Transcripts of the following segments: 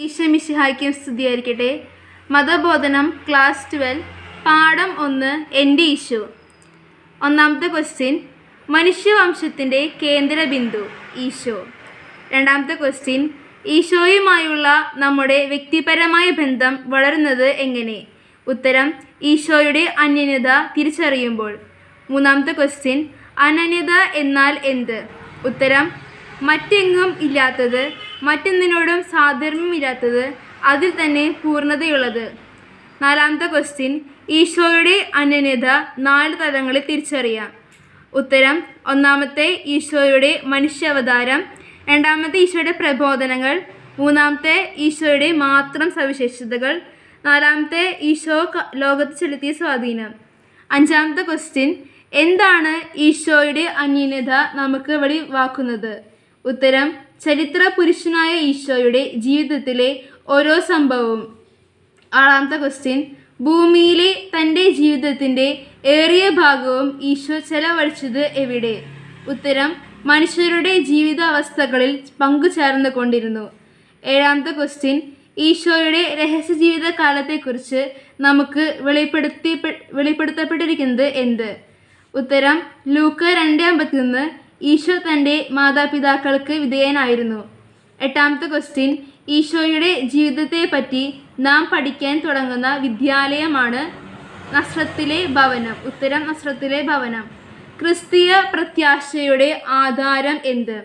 ഈശോമിശിഹായ്ക്കും സ്തുതിയായിരിക്കട്ടെ. മതബോധനം ക്ലാസ് 12 പാഠം 1 എൻ്റെ ഈശോ. ഒന്നാമത്തെ ക്വസ്റ്റ്യൻ, മനുഷ്യവംശത്തിൻ്റെ കേന്ദ്രബിന്ദു ഈശോ. രണ്ടാമത്തെ ക്വസ്റ്റ്യൻ, ഈശോയുമായുള്ള നമ്മുടെ വ്യക്തിപരമായ ബന്ധം വളരുന്നത് എങ്ങനെ? ഉത്തരം, ഈശോയുടെ അനന്യത തിരിച്ചറിയുമ്പോൾ. മൂന്നാമത്തെ ക്വസ്റ്റ്യൻ, അനന്യത എന്നാൽ എന്ത്? ഉത്തരം, മറ്റെങ്ങും ഇല്ലാത്തത്, മറ്റൊന്നിനോടും സാധർമ്യമില്ലാത്തത്, അതിൽ തന്നെ പൂർണ്ണതയുള്ളത്. നാലാമത്തെ ക്വസ്റ്റ്യൻ, ഈശോയുടെ അനന്യത 4 തലങ്ങളിൽ തിരിച്ചറിയാം. ഉത്തരം, ഒന്നാമത്തെ ഈശോയുടെ മനുഷ്യാവതാരം, രണ്ടാമത്തെ ഈശോയുടെ പ്രബോധനങ്ങൾ, മൂന്നാമത്തെ ഈശോയുടെ മാത്രം സവിശേഷതകൾ, നാലാമത്തെ ഈശോ ലോകത്ത് ചെലുത്തിയ സ്വാധീനം. അഞ്ചാമത്തെ ക്വസ്റ്റ്യൻ, എന്താണ് ഈശോയുടെ അനന്യത നമുക്ക് വെളിവാക്കുന്നത്? ഉത്തരം, ചരിത്ര പുരുഷനായ ഈശോയുടെ ജീവിതത്തിലെ ഓരോ സംഭവവും. ആറാമത്തെ ക്വസ്റ്റ്യൻ, ഭൂമിയിലെ തൻ്റെ ജീവിതത്തിൻ്റെ ഏറിയ ഭാഗവും ഈശോ ചെലവഴിച്ചത് എവിടെ? ഉത്തരം, മനുഷ്യരുടെ ജീവിതാവസ്ഥകളിൽ പങ്കുചേർന്നു കൊണ്ടിരുന്നു. ഏഴാമത്തെ ക്വസ്റ്റ്യൻ, ഈശോയുടെ രഹസ്യജീവിത കാലത്തെക്കുറിച്ച് നമുക്ക് വെളിപ്പെടുത്തപ്പെട്ടിരിക്കുന്നത് എന്ത്? ഉത്തരം, ലൂക്ക 2:51 ഈശോ തൻ്റെ മാതാപിതാക്കൾക്ക് വിധേയനായിരുന്നു. എട്ടാമത്തെ ക്വസ്റ്റ്യൻ, ഈശോയുടെ ജീവിതത്തെപ്പറ്റി നാം പഠിക്കാൻ തുടങ്ങുന്ന വിദ്യാലയമാണ് നസ്രത്തിലെ ഭവനം. ഉത്തരം, നസ്രത്തിലെ ഭവനം. ക്രിസ്തീയ പ്രത്യാശയുടെ ആധാരം എന്ത്?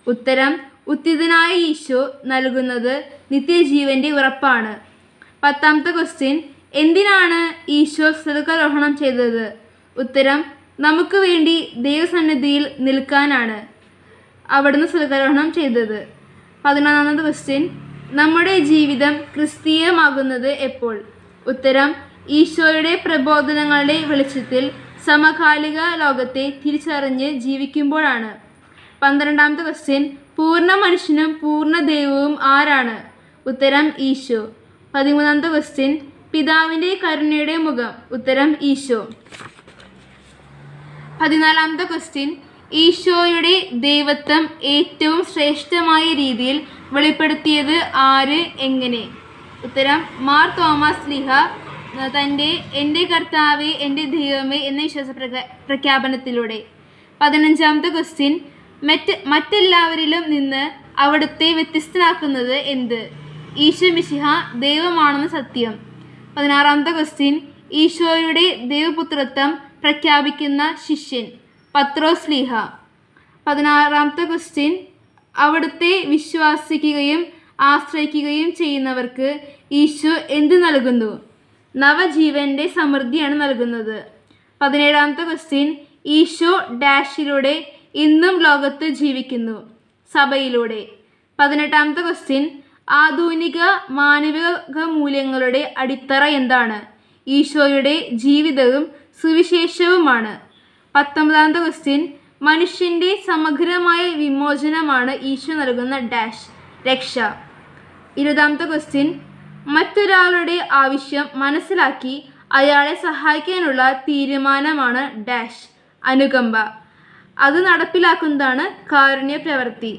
ഉത്തരം, ഉത്ഥിതനായ ഈശോ നൽകുന്നത് നിത്യജീവൻ്റെ ഉറപ്പാണ്. പത്താമത്തെ ക്വസ്റ്റ്യൻ, എന്തിനാണ് ഈശോ സ്വർഗ്ഗാരോഹണം ചെയ്തത്? ഉത്തരം, നമുക്ക് വേണ്ടി ദൈവസന്നിധിയിൽ നിൽക്കാനാണ് അവിടുന്ന് സ്വർഗ്ഗാരോഹണം ചെയ്തത്. 11ാമത്തെ ക്വസ്റ്റ്യൻ, നമ്മുടെ ജീവിതം ക്രിസ്തീയമാകുന്നത് എപ്പോൾ? ഉത്തരം, ഈശോയുടെ പ്രബോധനങ്ങളുടെ വെളിച്ചത്തിൽ സമകാലിക ലോകത്തെ തിരിച്ചറിഞ്ഞ് ജീവിക്കുമ്പോഴാണ്. 12ാമത്തെ ക്വസ്റ്റ്യൻ, പൂർണ്ണ മനുഷ്യനും പൂർണ്ണ ദൈവവും ആരാണ്? ഉത്തരം, ഈശോ. 13ാമത്തെ ക്വസ്റ്റ്യൻ, പിതാവിൻ്റെ കരുണയുടെ മുഖം. ഉത്തരം, ഈശോ. 14ാമത്തെ ക്വസ്റ്റ്യൻ, ഈശോയുടെ ദൈവത്വം ഏറ്റവും ശ്രേഷ്ഠമായ രീതിയിൽ വെളിപ്പെടുത്തിയത് ആര്, എങ്ങനെ? ഉത്തരം, മാർ തോമസ് ലീഹ തൻ്റെ എൻ്റെ കർത്താവേ എൻ്റെ ദൈവമേ എന്ന വിശ്വാസ പ്രഖ്യാപനത്തിലൂടെ. 15ാമത്തെ ക്വസ്റ്റ്യൻ, മറ്റെല്ലാവരിലും നിന്ന് അവിടുത്തെ വ്യത്യസ്തനാക്കുന്നത് എന്ത്? ഈശോ മിശിഹ ദൈവമാണെന്ന് സത്യം. 16ാമത്തെ ക്വസ്റ്റ്യൻ, ഈശോയുടെ ദൈവപുത്രത്വം പ്രഖ്യാപിക്കുന്ന ശിഷ്യൻ പത്രോസ് ലീഹ. 16ാമത്തെ ക്വസ്റ്റ്യൻ, അവിടുത്തെ വിശ്വസിക്കുകയും ആശ്രയിക്കുകയും ചെയ്യുന്നവർക്ക് ഈശോ എന്ത് നൽകുന്നു? നവജീവൻ്റെ സമൃദ്ധിയാണ് നൽകുന്നത്. 17ാമത്തെ ക്വസ്റ്റ്യൻ, ഈശോ ഡാഷിലൂടെ ഇന്നും ലോകത്ത് ജീവിക്കുന്നു. സഭയിലൂടെ. 18ാമത്തെ ക്വസ്റ്റ്യൻ, ആധുനിക മാനവിക മൂല്യങ്ങളുടെ അടിത്തറ എന്താണ്? ഈശോയുടെ ജീവിതവും സുവിശേഷവുമാണ്. 19ാമത്തെ ക്വസ്റ്റ്യൻ, മനുഷ്യൻ്റെ സമഗ്രമായ വിമോചനമാണ് ഈശോ നൽകുന്ന ഡാഷ് രക്ഷ. 20ാമത്തെ ക്വസ്റ്റ്യൻ, മറ്റൊരാളുടെ ആവശ്യം മനസ്സിലാക്കി അയാളെ സഹായിക്കാനുള്ള തീരുമാനമാണ് ഡാഷ് അനുകമ്പ. അത് നടപ്പിലാക്കുന്നതാണ് കാരുണ്യ പ്രവൃത്തി.